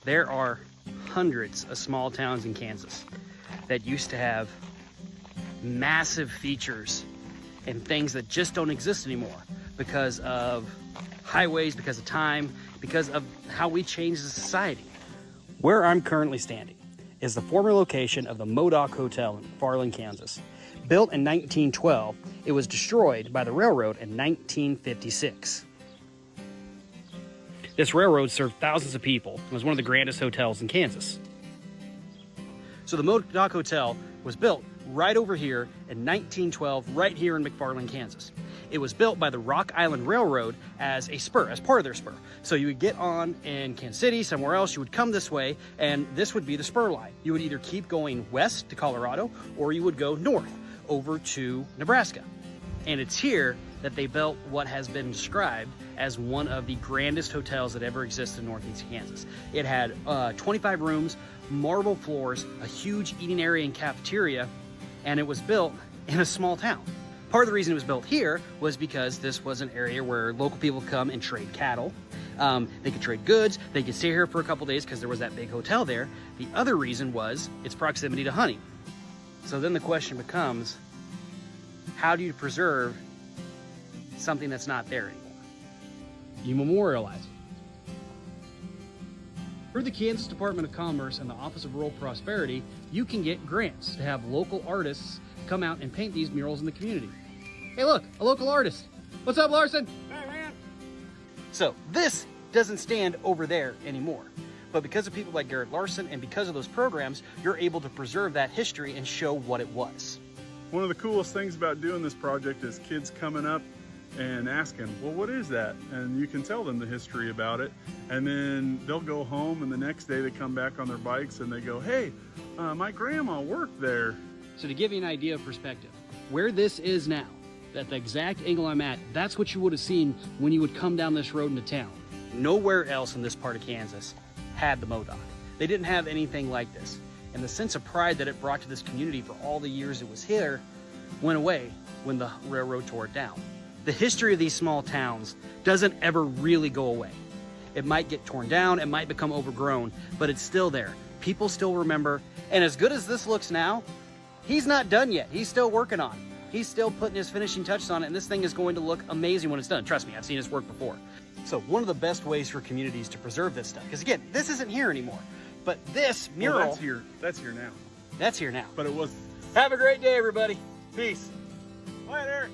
There are hundreds of small towns in Kansas that used to have massive features and things that just don't exist anymore because of highways, because of time, because of how we changed the society. Where I'm currently standing is the former location of the Modoc Hotel in McFarland, Kansas. Built in 1912, it was destroyed by the railroad in 1956. This railroad served thousands of people and was one of the grandest hotels in Kansas. So the Modoc Hotel was built right over here in 1912, right here in McFarland, Kansas. It was built by the Rock Island Railroad as a spur, as part of their spur. So you would get on in Kansas City, somewhere else, you would come this way, and this would be the spur line. You would either keep going west to Colorado, or you would go north over to Nebraska. And it's here that they built what has been described as one of the grandest hotels that ever existed in Northeast Kansas. It had 25 rooms, marble floors, a huge eating area and cafeteria, and it was built in a small town. Part of the reason it was built here was because this was an area where local people could come and trade cattle. They could trade goods. They could stay here for a couple days because there was that big hotel there. The other reason was its proximity to hunting. So then the question becomes, how do you preserve something that's not there anymore? You memorialize it. Through the Kansas Department of Commerce and the Office of Rural Prosperity, you can get grants to have local artists come out and paint these murals in the community. Hey look, a local artist. What's up, Larson? Hey man. So this doesn't stand over there anymore. But because of people like Garrett Larson and because of those programs, you're able to preserve that history and show what it was. One of the coolest things about doing this project is kids coming up and asking, well, what is that? And you can tell them the history about it. And then they'll go home and the next day they come back on their bikes and they go, hey, my grandma worked there. So to give you an idea of perspective, where this is now, at the exact angle I'm at, that's what you would have seen when you would come down this road into town. Nowhere else in this part of Kansas had the Modoc. They didn't have anything like this. And the sense of pride that it brought to this community for all the years it was here went away when the railroad tore it down. The history of these small towns doesn't ever really go away. It might get torn down, it might become overgrown, but it's still there. People still remember, and as good as this looks now, he's not done yet. He's still working on it. He's still putting his finishing touches on it, and this thing is going to look amazing when it's done. Trust me, I've seen his work before. So one of the best ways for communities to preserve this stuff, because again, this isn't here anymore, but this mural... Well, that's here now. That's here now. But it was... Have a great day, everybody. Peace. Bye, Eric.